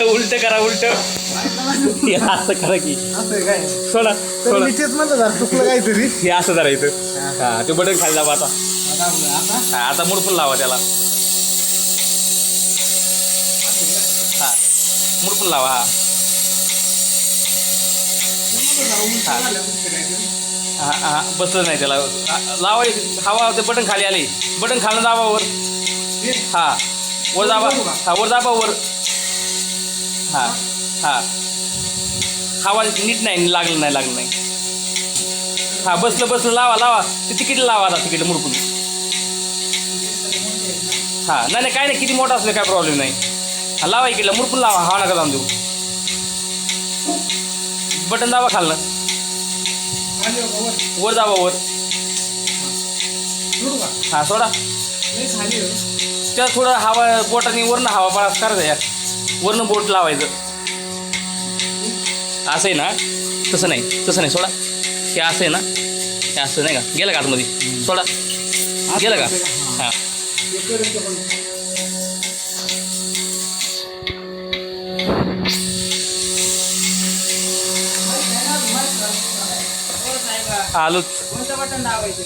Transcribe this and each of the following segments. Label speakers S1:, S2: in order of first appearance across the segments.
S1: उलट करा उलट असं करा की
S2: असं काय
S1: सोडा
S2: तर
S1: सोडा
S2: मी तेच म्हणलं जरा चुकलं काहीतरी
S1: हे असं धरायचं हा ते बटन खाली लावा आता
S2: आता
S1: हा आता मुडपून लावा त्याला हा मुडपून लावा हा हा हा बसलं नाही त्याला लावा हवा ते बटन खाली आले बटन खालनं दाबा वर हा वर दाबा हा वर दाबा वर हा हा हवा नीट नाही लागलं नाही हा बसलं लावा लावा ते तिकीट लावा आता तिकीट मुडपून हा नाही काय नाही किती मोठा असलं काय प्रॉब्लेम नाही हा लावा इकडला मुडपून लावा हवा नका जाऊन देऊ बटन दाबा खालनं वर दाबा वर हा सोडा त्याला थोडं हवा बोटाने वरनं हवा पाळा करायचं या वरनं बोट लावायचं असं आहे ना तसं नाही सोडा हे असं आहे ना हे असं नाही का गेलं का आतमध्ये सोडा गेलं का हां आलोच
S3: कोणतं बटन दाबायचं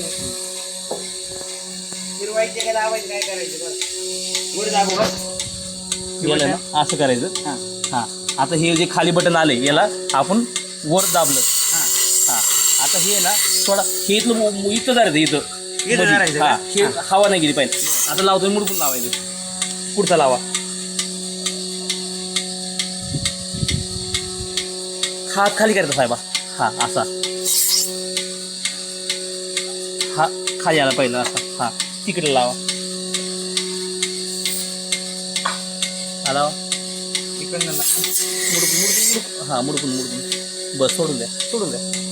S3: फिरवायचे का दाबायचं काय करायचं बस वर दाबू बस
S1: गेलं ना असं करायचं हां हां आता हे जे खाली बटन आले याला आपण वर दाबलं हां आता हे ना थोडा हे इथं धरायचं इथं
S3: धरायचं
S1: हां हे हवा नाही गेली पाहिजे आता लावतो मुडपून लावायचं पुढचा लावा हात खाली करायचा साहेबा हां असा हा खाली आला पहिला असा हां तिकडे लावा लावा
S3: इकडनं
S1: मुडपून हां मुडपून बस सोडून द्या